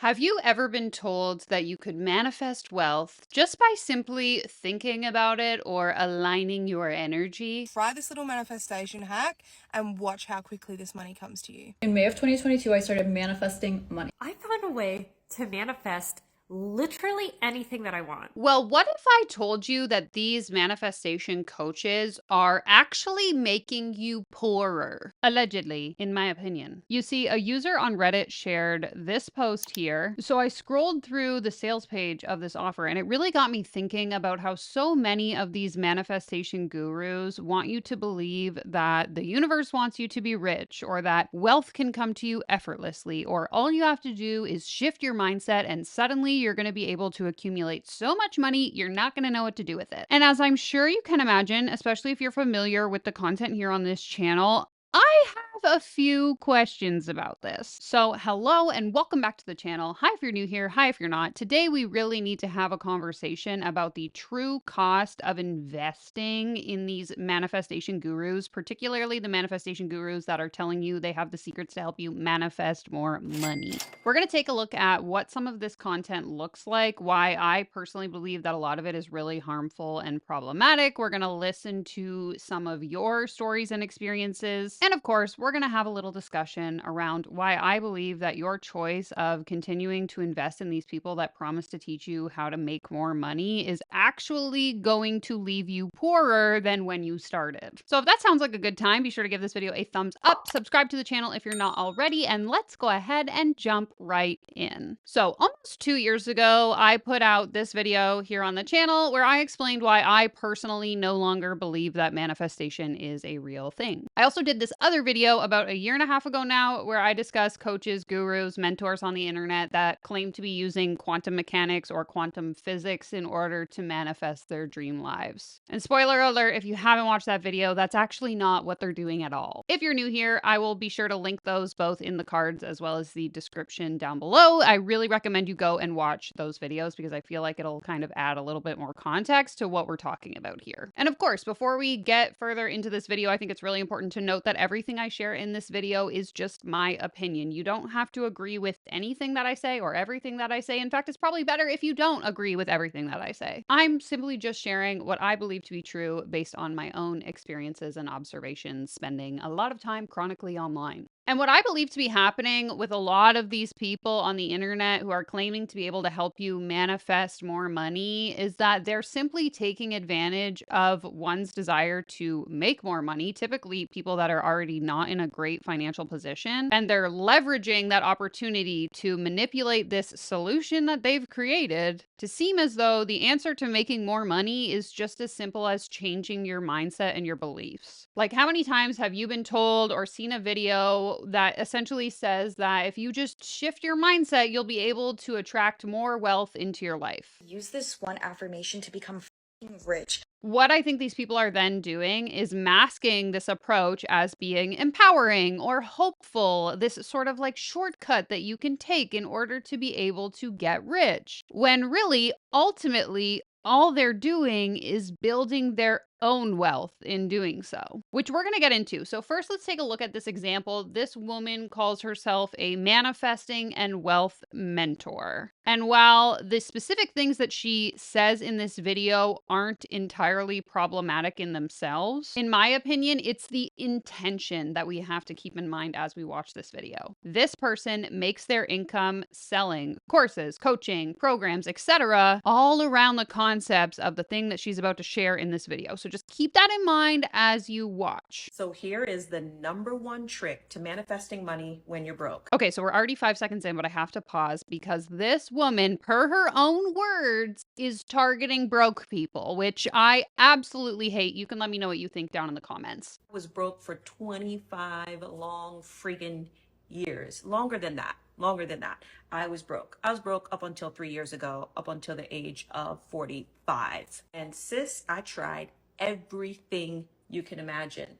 Have you ever been told that you could manifest wealth just by simply thinking about it or aligning your energy? Try this little manifestation hack and watch how quickly this money comes to you. In May of 2022, I started manifesting money. I found a way to manifest literally anything that I want. Well, what if I told you that these manifestation coaches are actually making you poorer? Allegedly, in my opinion. You see, a user on Reddit shared this post here. So I scrolled through the sales page of this offer, and it really got me thinking about how so many of these manifestation gurus want you to believe that the universe wants you to be rich, or that wealth can come to you effortlessly, or all you have to do is shift your mindset and suddenly you're going to be able to accumulate so much money, you're not going to know what to do with it. And as I'm sure you can imagine, especially if you're familiar with the content here on this channel, I have a few questions about this. So, hello and welcome back to the channel. Hi if you're new here, hi if you're not. Today, we really need to have a conversation about the true cost of investing in these manifestation gurus, particularly the manifestation gurus that are telling you they have the secrets to help you manifest more money. We're going to take a look at what some of this content looks like, why I personally believe that a lot of it is really harmful and problematic. We're going to listen to some of your stories and experiences. And of course, we're going to have a little discussion around why I believe that your choice of continuing to invest in these people that promise to teach you how to make more money is actually going to leave you poorer than when you started. So if that sounds like a good time, be sure to give this video a thumbs up, subscribe to the channel if you're not already, and let's go ahead and jump right in. So almost 2 years ago, I put out this video here on the channel where I explained why I personally no longer believe that manifestation is a real thing. I also did this other video about a year and a half ago now where I discuss coaches, gurus, mentors on the internet that claim to be using quantum mechanics or quantum physics in order to manifest their dream lives. And spoiler alert, if you haven't watched that video, that's actually not what they're doing at all. If you're new here, I will be sure to link those both in the cards as well as the description down below. I really recommend you go and watch those videos because I feel like it'll kind of add a little bit more context to what we're talking about here. And of course, before we get further into this video, I think it's really important to note that everything I share in this video is just my opinion. You don't have to agree with anything that I say or everything that I say. In fact, it's probably better if you don't agree with everything that I say. I'm simply just sharing what I believe to be true based on my own experiences and observations, spending a lot of time chronically online. And what I believe to be happening with a lot of these people on the internet who are claiming to be able to help you manifest more money is that they're simply taking advantage of one's desire to make more money, typically people that are already not in a great financial position, and they're leveraging that opportunity to manipulate this solution that they've created to seem as though the answer to making more money is just as simple as changing your mindset and your beliefs. Like, how many times have you been told or seen a video that essentially says that if you just shift your mindset, you'll be able to attract more wealth into your life? Use this one affirmation to become f***ing rich. What I think these people are then doing is masking this approach as being empowering or hopeful, this sort of like shortcut that you can take in order to be able to get rich. When really, ultimately, all they're doing is building their own wealth in doing so, which we're going to get into. So first, let's take a look at this example. This woman calls herself a manifesting and wealth mentor. And while the specific things that she says in this video aren't entirely problematic in themselves, in my opinion, it's the intention that we have to keep in mind as we watch this video. This person makes their income selling courses, coaching, programs, etc., all around the concepts of the thing that she's about to share in this video. So just keep that in mind as you watch. So here is the #1 trick to manifesting money when you're broke. Okay, so we're already 5 seconds in, but I have to pause because this woman, per her own words, is targeting broke people, which I absolutely hate. You can let me know what you think down in the comments. I was broke for 25 long freaking years. Longer than that. I was broke. I was broke up until 3 years ago, up until the age of 45. And sis, I tried everything you can imagine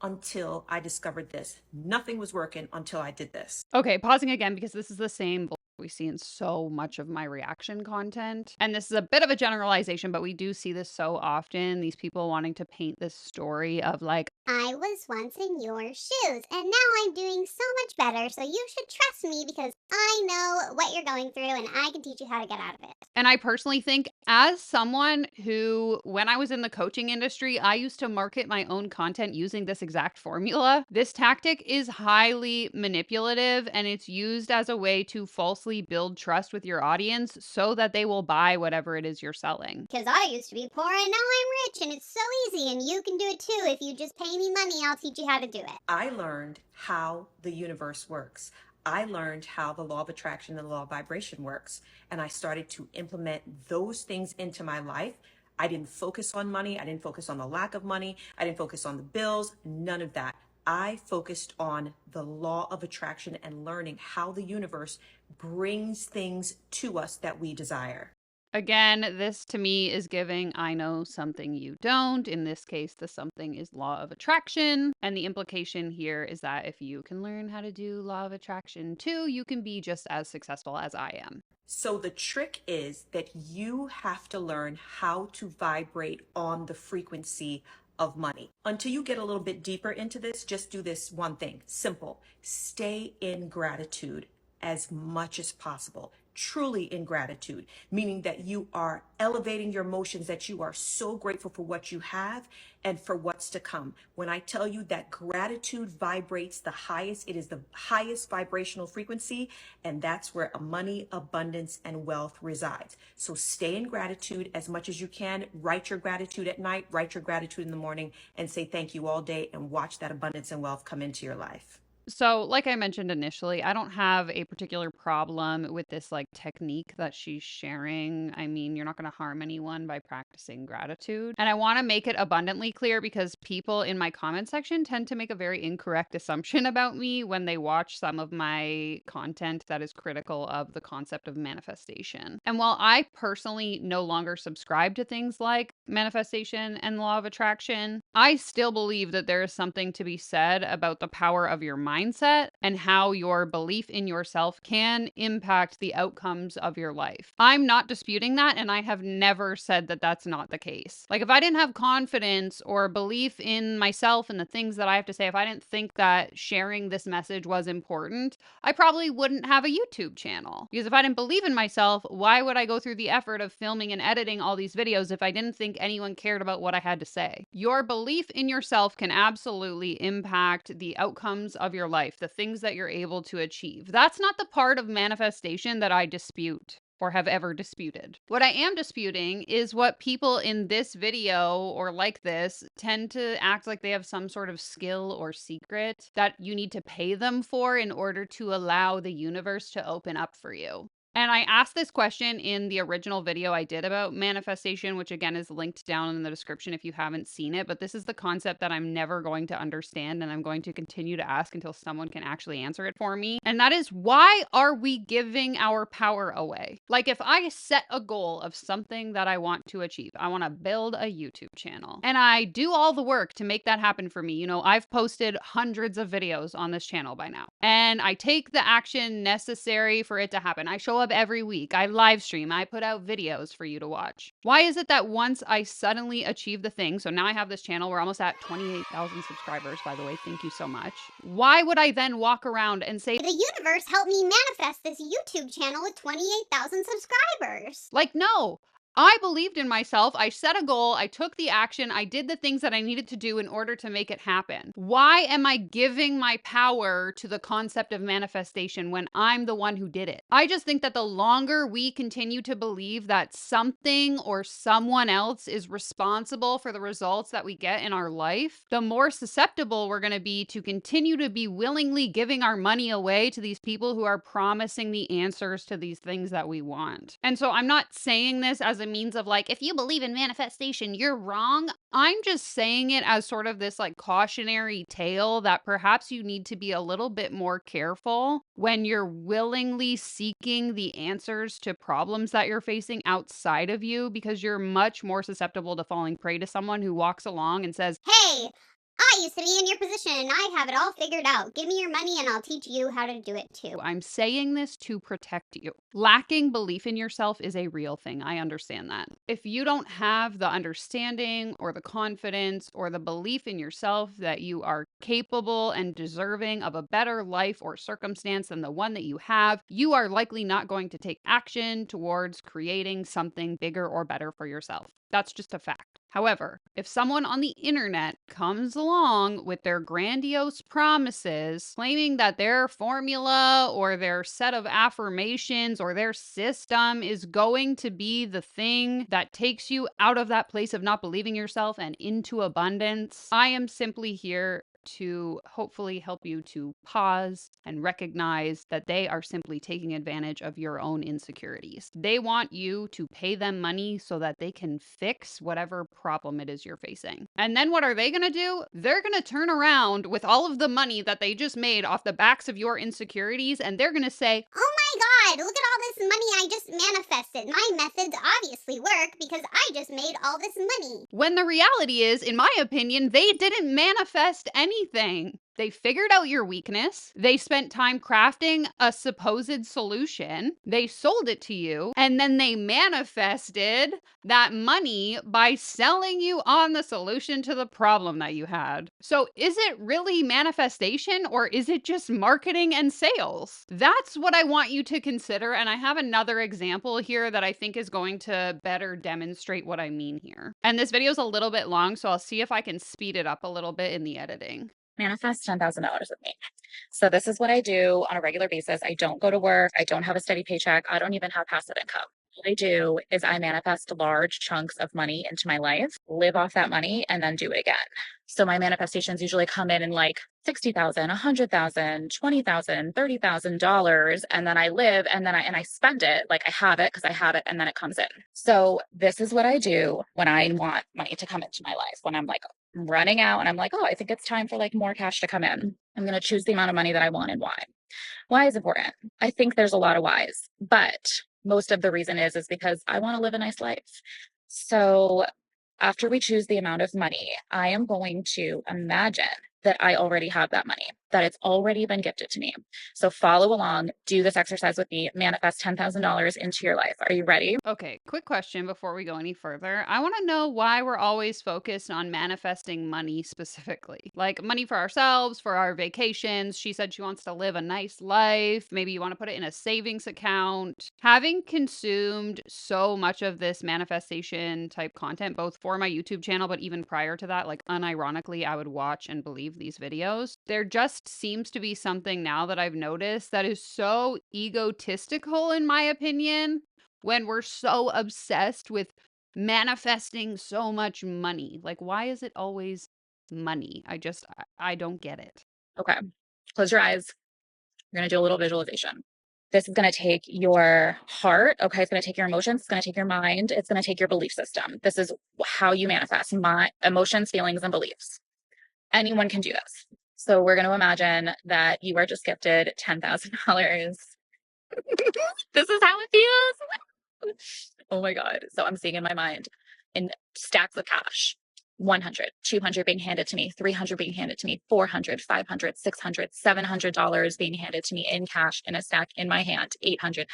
until I discovered this. Nothing was working until I did this. Okay, pausing again because this is the same we see in so much of my reaction content. And this is a bit of a generalization, but we do see this so often. These people wanting to paint this story of like, I was once in your shoes, and now I'm doing so much better, so you should trust me because I know what you're going through and I can teach you how to get out of it. And I personally think, as someone who, when I was in the coaching industry, I used to market my own content using this exact formula. This tactic is highly manipulative and it's used as a way to falsely build trust with your audience so that they will buy whatever it is you're selling. Because I used to be poor and now I'm rich, and it's so easy, and you can do it too. If you just pay me money, I'll teach you how to do it. I learned how the universe works. I learned how the law of attraction and the law of vibration works. And I started to implement those things into my life. I didn't focus on money. I didn't focus on the lack of money. I didn't focus on the bills, none of that. I focused on the law of attraction and learning how the universe brings things to us that we desire. Again, this to me is giving I know something you don't. In this case, the something is law of attraction. And the implication here is that if you can learn how to do law of attraction too, you can be just as successful as I am. So the trick is that you have to learn how to vibrate on the frequency of money. Until you get a little bit deeper into this, just do this one thing. Simple. Stay in gratitude as much as possible. Truly in gratitude, meaning that you are elevating your emotions, that you are so grateful for what you have and for what's to come. When I tell you that gratitude vibrates the highest, it is the highest vibrational frequency, and that's where money, abundance, and wealth resides. So stay in gratitude as much as you can. Write your gratitude at night, write your gratitude in the morning, and say thank you all day, and watch that abundance and wealth come into your life. So, like I mentioned initially, I don't have a particular problem with this like technique that she's sharing. I mean, you're not going to harm anyone by practicing gratitude. And I want to make it abundantly clear because people in my comment section tend to make a very incorrect assumption about me when they watch some of my content that is critical of the concept of manifestation. And while I personally no longer subscribe to things like manifestation and law of attraction, I still believe that there is something to be said about the power of your mindset and how your belief in yourself can impact the outcomes of your life. I'm not disputing that, and I have never said that that's not the case. Like, if I didn't have confidence or belief in myself and the things that I have to say, if I didn't think that sharing this message was important, I probably wouldn't have a YouTube channel. Because if I didn't believe in myself, why would I go through the effort of filming and editing all these videos if I didn't think anyone cared about what I had to say? Your belief in yourself can absolutely impact the outcomes of your life, the things that you're able to achieve. That's not the part of manifestation that I dispute or have ever disputed. What I am disputing is what people in this video or like this tend to act like they have some sort of skill or secret that you need to pay them for in order to allow the universe to open up for you. And I asked this question in the original video I did about manifestation, which again is linked down in the description if you haven't seen it. But this is the concept that I'm never going to understand, and I'm going to continue to ask until someone can actually answer it for me. And that is, why are we giving our power away? Like, if I set a goal of something that I want to achieve, I want to build a YouTube channel, and I do all the work to make that happen for me. You know, I've posted hundreds of videos on this channel by now, and I take the action necessary for it to happen. I show up every week. I live stream. I put out videos for you to watch. Why is it that once I suddenly achieve the thing, so now I have this channel, we're almost at 28,000 subscribers, by the way, thank you so much. Why would I then walk around and say, The universe helped me manifest this YouTube channel with 28,000 subscribers? like, no, I believed in myself. I set a goal. I took the action. I did the things that I needed to do in order to make it happen. Why am I giving my power to the concept of manifestation when I'm the one who did it? I just think that the longer we continue to believe that something or someone else is responsible for the results that we get in our life, the more susceptible we're going to be to continue to be willingly giving our money away to these people who are promising the answers to these things that we want. And so I'm not saying this as a means of like, if you believe in manifestation, you're wrong. I'm just saying it as sort of this like cautionary tale that perhaps you need to be a little bit more careful when you're willingly seeking the answers to problems that you're facing outside of you, because you're much more susceptible to falling prey to someone who walks along and says, Hey, I used to be in your position and I have it all figured out. Give me your money and I'll teach you how to do it too. I'm saying this to protect you. Lacking belief in yourself is a real thing. I understand that. If you don't have the understanding or the confidence or the belief in yourself that you are capable and deserving of a better life or circumstance than the one that you have, you are likely not going to take action towards creating something bigger or better for yourself. That's just a fact. However, if someone on the internet comes along with their grandiose promises, claiming that their formula or their set of affirmations or their system is going to be the thing that takes you out of that place of not believing yourself and into abundance, I am simply here to hopefully help you to pause and recognize that they are simply taking advantage of your own insecurities. They want you to pay them money so that they can fix whatever problem it is you're facing. And then what are they going to do? They're going to turn around with all of the money that they just made off the backs of your insecurities and they're going to say, Oh my god, look at all this money I just manifested. My methods obviously work because I just made all this money. when the reality is, in my opinion, they didn't manifest anything. They figured out your weakness. They spent time crafting a supposed solution. They sold it to you. And then they manifested that money by selling you on the solution to the problem that you had. So is it really manifestation or is it just marketing and sales? That's what I want you to consider. And I have another example here that I think is going to better demonstrate what I mean here. And this video is a little bit long, so I'll see if I can speed it up a little bit in the editing. Manifest $10,000 with me. So this is what I do on a regular basis. I don't go to work. I don't have a steady paycheck. I don't even have passive income. What I do is I manifest large chunks of money into my life, live off that money, and then do it again. So my manifestations usually come in like $60,000, $100,000, $20,000, $30,000, and then I live and then I spend it like I have it because I have it, and then it comes in. So this is what I do when I want money to come into my life. When I'm like running out and I'm like, oh, I think it's time for like more cash to come in. I'm going to choose the amount of money that I want and why. Why is important? I think there's a lot of whys, but most of the reason is because I want to live a nice life. So after we choose the amount of money, I am going to imagine that I already have that money, that it's already been gifted to me. So follow along, do this exercise with me, manifest $10,000 into your life. Are you ready? Okay, quick question before we go any further. I want to know why we're always focused on manifesting money specifically. Like money for ourselves, for our vacations. She said she wants to live a nice life. Maybe you want to put it in a savings account. Having consumed so much of this manifestation type content, both for my YouTube channel, but even prior to that, like unironically, I would watch and believe these videos. There just seems to be something now that I've noticed that is so egotistical, in my opinion, when we're so obsessed with manifesting so much money. Like, why is it always money? I don't get it. Okay, close your eyes. We're going to do a little visualization. This is going to take your heart. Okay, it's going to take your emotions. It's going to take your mind. It's going to take your belief system. This is how you manifest my emotions, feelings, and beliefs. Anyone can do this. So we're going to imagine that you are just gifted $10,000. This is how it feels. Oh my God. So I'm seeing in my mind in stacks of cash, 100, 200 being handed to me, 300 being handed to me, 400, 500, 600, $700 being handed to me in cash in a stack in my hand, 800,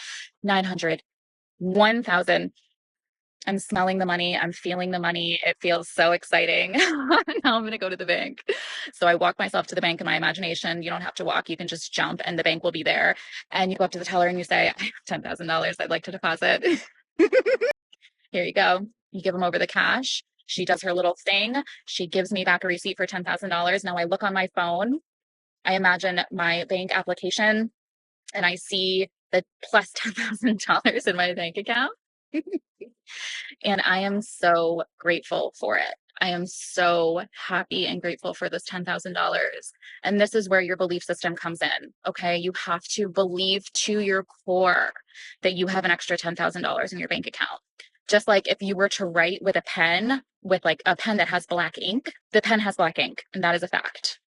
900, 1,000. I'm smelling the money. I'm feeling the money. It feels so exciting. Now I'm going to go to the bank. So I walk myself to the bank in my imagination. You don't have to walk. You can just jump and the bank will be there. And you go up to the teller and you say, I have $10,000 I'd like to deposit. Here you go. You give them over the cash. She does her little thing. She gives me back a receipt for $10,000. Now I look on my phone. I imagine my bank application and I see the plus $10,000 in my bank account. And I am so grateful for it. I am so happy and grateful for this $10,000. And this is where your belief system comes in. Okay. You have to believe to your core that you have an extra $10,000 in your bank account. Just like if you were to write with a pen, with like a pen that has black ink, the pen has black ink. And that is a fact.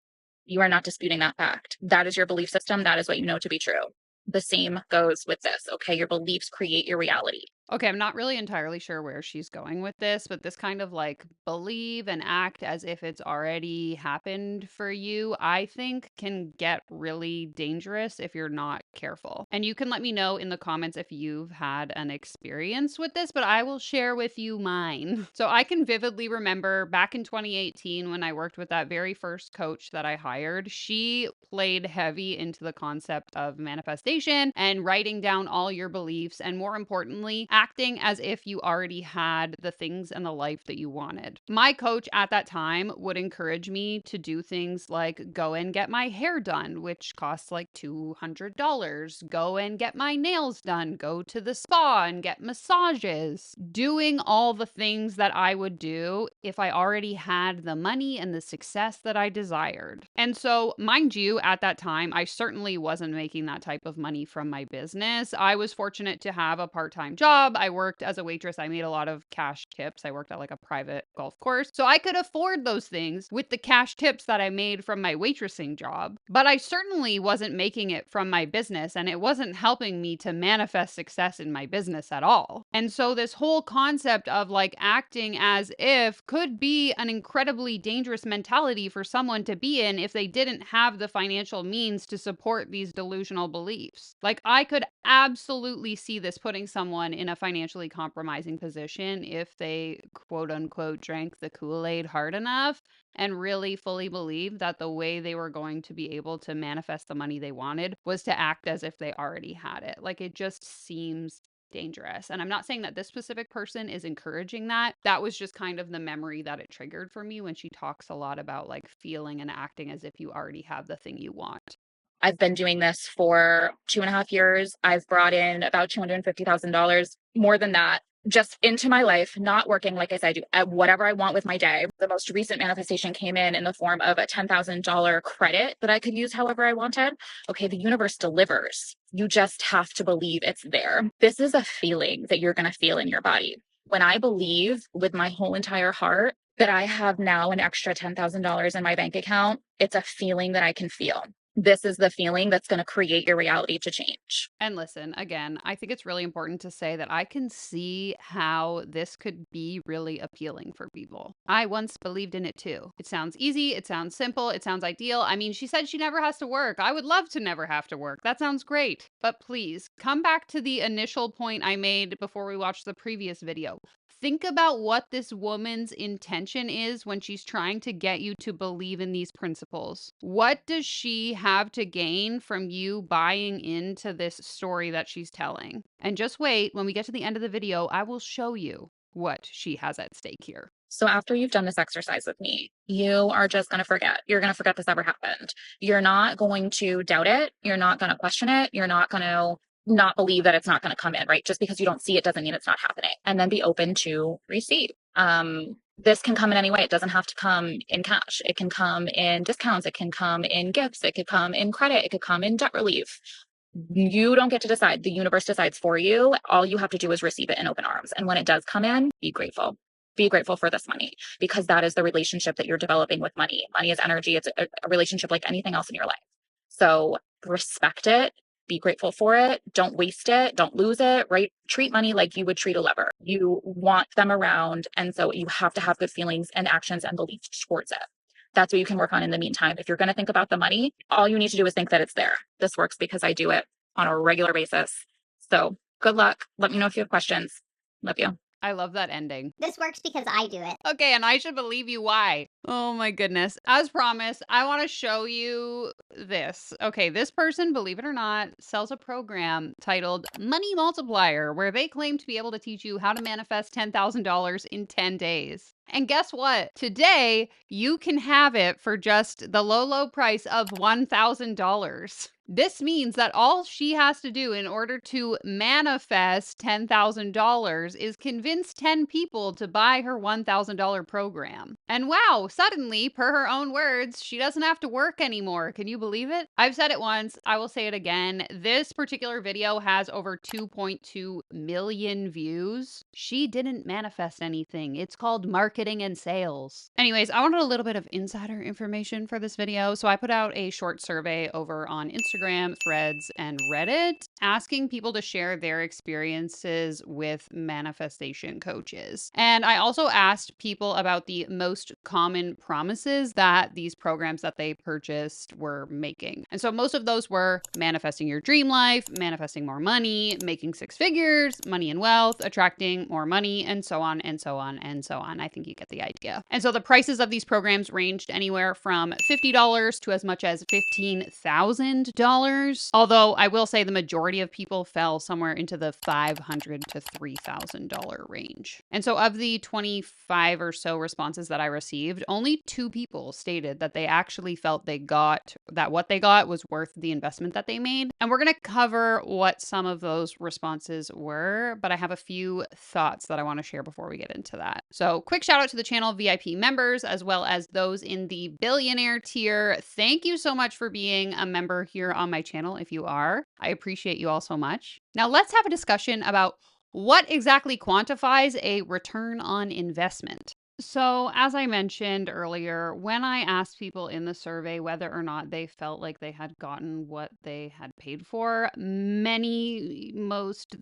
You are not disputing that fact. That is your belief system. That is what you know to be true. The same goes with this. Okay. Your beliefs create your reality. Okay, I'm not really entirely sure where she's going with this, but this kind of like believe and act as if it's already happened for you, I think can get really dangerous if you're not careful. And you can let me know in the comments if you've had an experience with this, but I will share with you mine. So I can vividly remember back in 2018 when I worked with that very first coach that I hired, she played heavy into the concept of manifestation and writing down all your beliefs, and more importantly, acting as if you already had the things and the life that you wanted. My coach at that time would encourage me to do things like go and get my hair done, which costs like $200, go and get my nails done, go to the spa and get massages, doing all the things that I would do if I already had the money and the success that I desired. And so, mind you, at that time, I certainly wasn't making that type of money from my business. I was fortunate to have a part-time job. I worked as a waitress. I made a lot of cash tips. I worked at like a private golf course. So I could afford those things with the cash tips that I made from my waitressing job. But I certainly wasn't making it from my business, and it wasn't helping me to manifest success in my business at all. And so this whole concept of like acting as if could be an incredibly dangerous mentality for someone to be in if they didn't have the financial means to support these delusional beliefs. Like, I could absolutely see this putting someone in a financially compromising position if they quote unquote drank the Kool-Aid hard enough and really fully believed that the way they were going to be able to manifest the money they wanted was to act as if they already had it. Like, it just seems dangerous. And I'm not saying that this specific person is encouraging that. That was just kind of the memory that it triggered for me when she talks a lot about like feeling and acting as if you already have the thing you want. I've been doing this for 2.5 years. I've brought in about $250,000, more than that, just into my life, not working. Like I said, I do whatever I want with my day. The most recent manifestation came in the form of a $10,000 credit that I could use however I wanted. Okay, the universe delivers. You just have to believe it's there. This is a feeling that you're going to feel in your body. When I believe with my whole entire heart that I have now an extra $10,000 in my bank account, it's a feeling that I can feel. This is the feeling that's going to create your reality to change. And listen, again, I think it's really important to say that I can see how this could be really appealing for people. I once believed in it too. It sounds easy, it sounds simple, it sounds ideal. I mean, she said she never has to work. I would love to never have to work. That sounds great. But please, come back to the initial point I made before we watched the previous video. Think about what this woman's intention is when she's trying to get you to believe in these principles. What does she have to gain from you buying into this story that she's telling? And just wait, when we get to the end of the video, I will show you what she has at stake here. So after you've done this exercise with me, you are just going to forget. You're going to forget this ever happened. You're not going to doubt it. You're not going to question it. You're not going to not believe that it's not going to come in, right? Just because you don't see it doesn't mean it's not happening. And then be open to receive. This can come in any way. It doesn't have to come in cash. It can come in discounts. It can come in gifts. It could come in credit. It could come in debt relief. You don't get to decide. The universe decides for you. All you have to do is receive it in open arms. And when it does come in, be grateful. Be grateful for this money, because that is the relationship that you're developing with money. Money is energy. It's a relationship like anything else in your life. So respect it. Be grateful for it. Don't waste it. Don't lose it, right? Treat money like you would treat a lover. You want them around. And so you have to have good feelings and actions and beliefs towards it. That's what you can work on in the meantime. If you're going to think about the money, all you need to do is think that it's there. This works because I do it on a regular basis. So good luck. Let me know if you have questions. Love you. I love that ending. This works because I do it. Okay, and I should believe you why. Oh my goodness. As promised, I want to show you this. Okay, this person, believe it or not, sells a program titled Money Multiplier, where they claim to be able to teach you how to manifest $10,000 in 10 days. And guess what? Today, you can have it for just the low, low price of $1,000. This means that all she has to do in order to manifest $10,000 is convince 10 people to buy her $1,000 program. And wow, suddenly, per her own words, she doesn't have to work anymore. Can you believe it? I've said it once, I will say it again. This particular video has over 2.2 million views. She didn't manifest anything. It's called marketing and sales. Anyways, I wanted a little bit of insider information for this video, so I put out a short survey over on Instagram Instagram, Threads, and Reddit, asking people to share their experiences with manifestation coaches. And I also asked people about the most common promises that these programs that they purchased were making. And so most of those were manifesting your dream life, manifesting more money, making six figures, money and wealth, attracting more money, and so on and so on and so on. I think you get the idea. And so the prices of these programs ranged anywhere from $50 to as much as $15,000. Although I will say the majority of people fell somewhere into the $500 to $3,000 range. And so of the 25 or so responses that I received, only 2 people stated that they actually felt that what they got was worth the investment that they made. And we're going to cover what some of those responses were, but I have a few thoughts that I want to share before we get into that. So quick shout out to the channel VIP members, as well as those in the billionaire tier. Thank you so much for being a member here on my channel. If you are, I appreciate you all so much. Now let's have a discussion about what exactly quantifies a return on investment. So, as I mentioned earlier, when I asked people in the survey whether or not they felt like they had gotten what they had paid for, the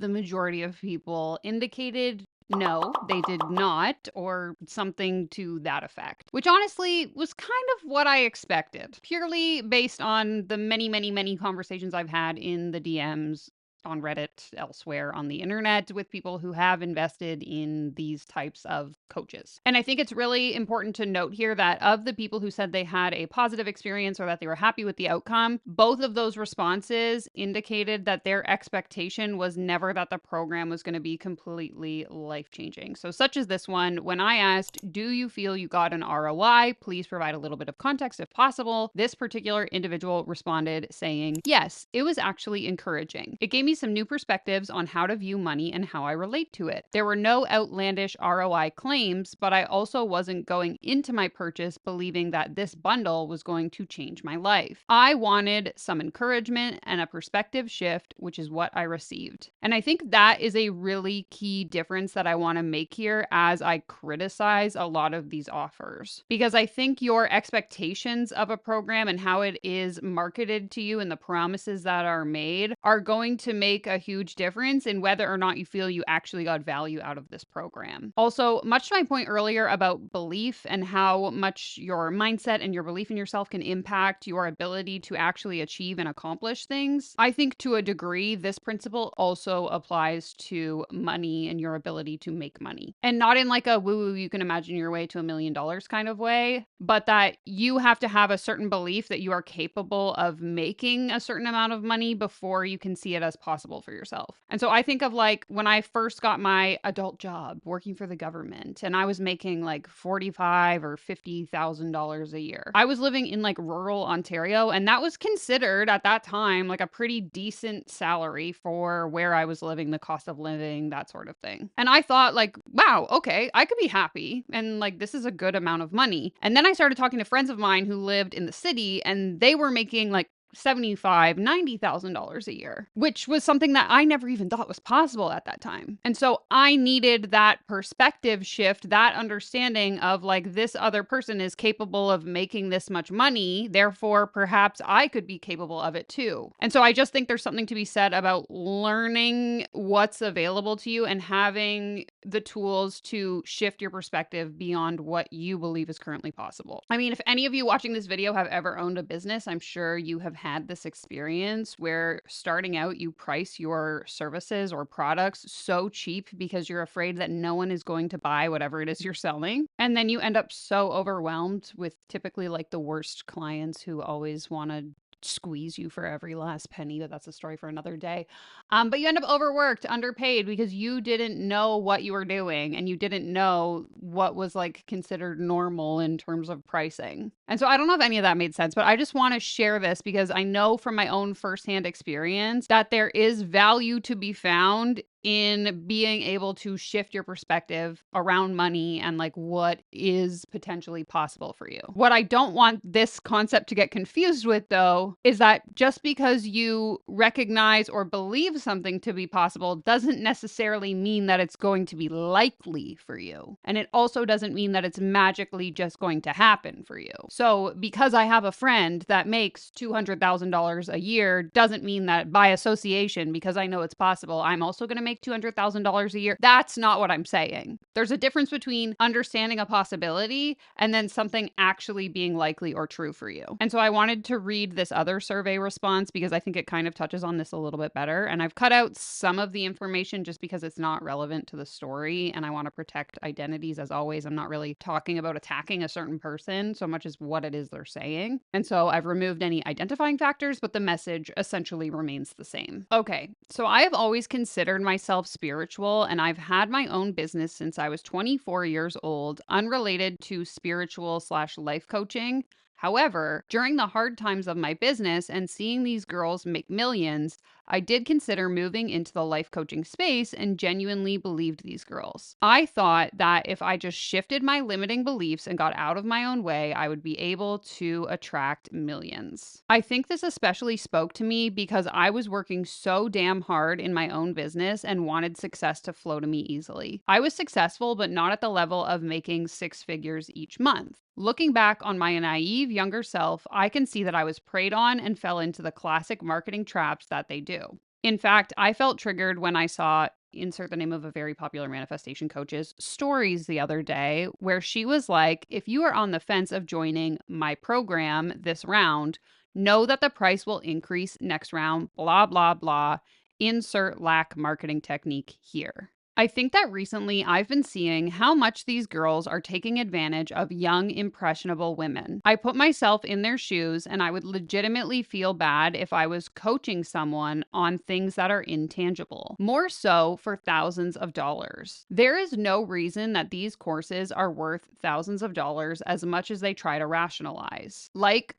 majority of people indicated no, they did not, or something to that effect, which honestly was kind of what I expected, purely based on the many conversations I've had in the DMs on Reddit, elsewhere on the internet, with people who have invested in these types of coaches. And I think it's really important to note here that of the people who said they had a positive experience or that they were happy with the outcome, both of those responses indicated that their expectation was never that the program was going to be completely life-changing. So such as this one, when I asked, do you feel you got an ROI? Please provide a little bit of context if possible. This particular individual responded saying, yes, it was actually encouraging. It gave me some new perspectives on how to view money and how I relate to it. There were no outlandish ROI claims, but I also wasn't going into my purchase believing that this bundle was going to change my life. I wanted some encouragement and a perspective shift, which is what I received. And I think that is a really key difference that I want to make here as I criticize a lot of these offers. Because I think your expectations of a program and how it is marketed to you and the promises that are made are going to make a huge difference in whether or not you feel you actually got value out of this program. Also, much to my point earlier about belief and how much your mindset and your belief in yourself can impact your ability to actually achieve and accomplish things, I think to a degree, this principle also applies to money and your ability to make money. And not in like a woo-woo, you can imagine your way to $1 million kind of way, but that you have to have a certain belief that you are capable of making a certain amount of money before you can see it as possible for yourself. And so I think of like when I first got my adult job working for the government and I was making like $45,000 or $50,000 a year. I was living in like rural Ontario, and that was considered at that time like a pretty decent salary for where I was living, the cost of living, that sort of thing. And I thought like, wow, okay, I could be happy and like this is a good amount of money. And then I started talking to friends of mine who lived in the city and they were making like $75,000, $90,000 a year, which was something that I never even thought was possible at that time. And so I needed that perspective shift, that understanding of like this other person is capable of making this much money, therefore perhaps I could be capable of it too. And so I just think there's something to be said about learning what's available to you and having the tools to shift your perspective beyond what you believe is currently possible. I mean, if any of you watching this video have ever owned a business, I'm sure you have had this experience where starting out, you price your services or products so cheap because you're afraid that no one is going to buy whatever it is you're selling. And then you end up so overwhelmed with typically like the worst clients who always want to squeeze you for every last penny, but that's a story for another day. But you end up overworked, underpaid because you didn't know what you were doing and you didn't know what was like considered normal in terms of pricing. And so I don't know if any of that made sense, but I just want to share this because I know from my own firsthand experience that there is value to be found in being able to shift your perspective around money and like what is potentially possible for you. What I don't want this concept to get confused with, though, is that just because you recognize or believe something to be possible doesn't necessarily mean that it's going to be likely for you. And it also doesn't mean that it's magically just going to happen for you. So because I have a friend that makes $200,000 a year doesn't mean that by association, because I know it's possible, I'm also going to make $200,000 a year. That's not what I'm saying. There's a difference between understanding a possibility and then something actually being likely or true for you. And so I wanted to read this other survey response because I think it kind of touches on this a little bit better. And I've cut out some of the information just because it's not relevant to the story and I want to protect identities. As always, I'm not really talking about attacking a certain person so much as what it is they're saying. And so I've removed any identifying factors, but the message essentially remains the same. Okay, so I have always considered myself spiritual and I've had my own business since I was 24 years old, unrelated to spiritual/life coaching. However, during the hard times of my business and seeing these girls make millions, I did consider moving into the life coaching space and genuinely believed these girls. I thought that if I just shifted my limiting beliefs and got out of my own way, I would be able to attract millions. I think this especially spoke to me because I was working so damn hard in my own business and wanted success to flow to me easily. I was successful, but not at the level of making six figures each month. Looking back on my naive younger self, I can see that I was preyed on and fell into the classic marketing traps that they do. In fact, I felt triggered when I saw insert the name of a very popular manifestation coach's stories the other day, where she was like, if you are on the fence of joining my program this round, know that the price will increase next round, blah, blah, blah. Insert lack marketing technique here. I think that recently I've been seeing how much these girls are taking advantage of young, impressionable women. I put myself in their shoes and I would legitimately feel bad if I was coaching someone on things that are intangible, more so for thousands of dollars. There is no reason that these courses are worth thousands of dollars as much as they try to rationalize. Like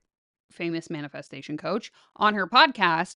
famous manifestation coach on her podcast,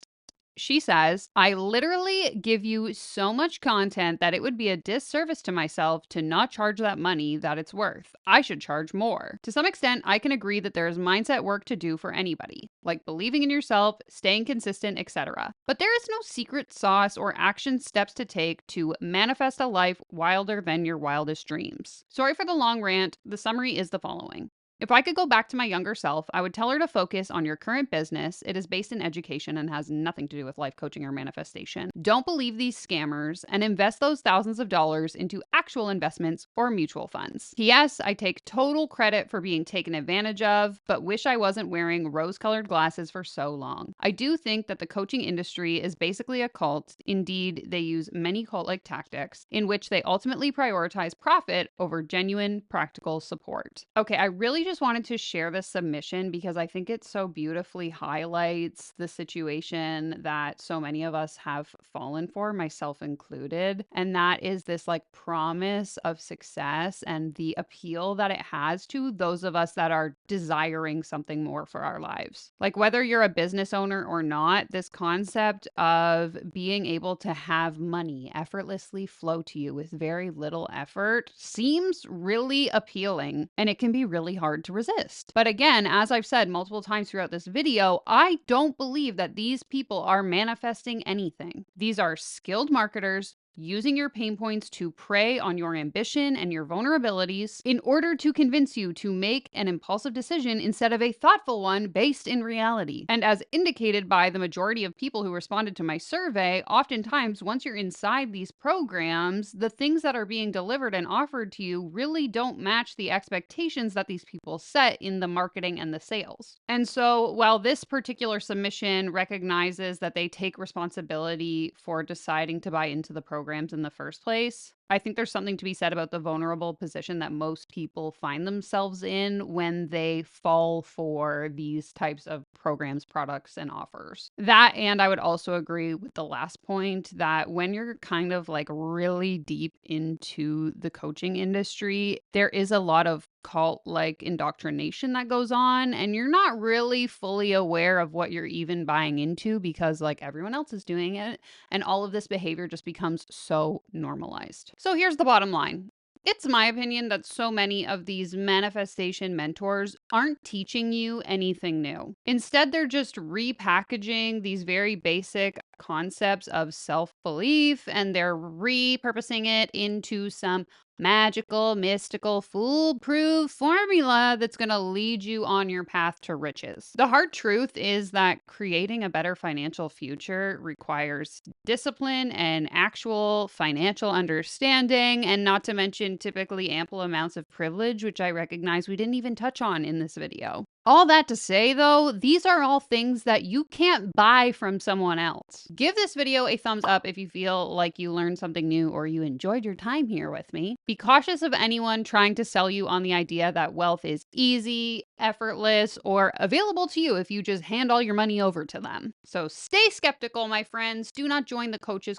she says, I literally give you so much content that it would be a disservice to myself to not charge that money that it's worth. I should charge more. To some extent, I can agree that there is mindset work to do for anybody, like believing in yourself, staying consistent, etc. But there is no secret sauce or action steps to take to manifest a life wilder than your wildest dreams. Sorry for the long rant. The summary is the following. If I could go back to my younger self, I would tell her to focus on your current business. It is based in education and has nothing to do with life coaching or manifestation. Don't believe these scammers and invest those thousands of dollars into actual investments or mutual funds. P.S. I take total credit for being taken advantage of, but wish I wasn't wearing rose-colored glasses for so long. I do think that the coaching industry is basically a cult. Indeed, they use many cult-like tactics in which they ultimately prioritize profit over genuine practical support. Okay, I really just wanted to share this submission because I think it so beautifully highlights the situation that so many of us have fallen for, myself included. And that is this like promise of success and the appeal that it has to those of us that are desiring something more for our lives. Like whether you're a business owner or not, this concept of being able to have money effortlessly flow to you with very little effort seems really appealing, and it can be really hard to resist. But again, as I've said multiple times throughout this video, I don't believe that these people are manifesting anything. These are skilled marketers using your pain points to prey on your ambition and your vulnerabilities in order to convince you to make an impulsive decision instead of a thoughtful one based in reality. And as indicated by the majority of people who responded to my survey, oftentimes once you're inside these programs, the things that are being delivered and offered to you really don't match the expectations that these people set in the marketing and the sales. And so while this particular submission recognizes that they take responsibility for deciding to buy into the programs in the first place, I think there's something to be said about the vulnerable position that most people find themselves in when they fall for these types of programs, products, and offers. That, and I would also agree with the last point that when you're kind of like really deep into the coaching industry, there is a lot of cult like indoctrination that goes on, and you're not really fully aware of what you're even buying into because like everyone else is doing it, and all of this behavior just becomes so normalized. So here's the bottom line. It's my opinion that so many of these manifestation mentors aren't teaching you anything new. Instead, they're just repackaging these very basic concepts of self belief and they're repurposing it into some magical, mystical, foolproof formula that's going to lead you on your path to riches. The hard truth is that creating a better financial future requires discipline and actual financial understanding, and not to mention typically ample amounts of privilege, which I recognize we didn't even touch on in this video. All that to say, though, these are all things that you can't buy from someone else. Give this video a thumbs up if you feel like you learned something new or you enjoyed your time here with me. Be cautious of anyone trying to sell you on the idea that wealth is easy, effortless, or available to you if you just hand all your money over to them. So stay skeptical, my friends. Do not join the coaches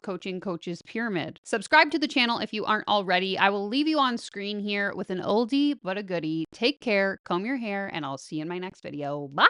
pyramid. Subscribe to the channel if you aren't already. I will leave you on screen here with an oldie but a goodie. Take care, comb your hair, and I'll see you in my next video. Bye!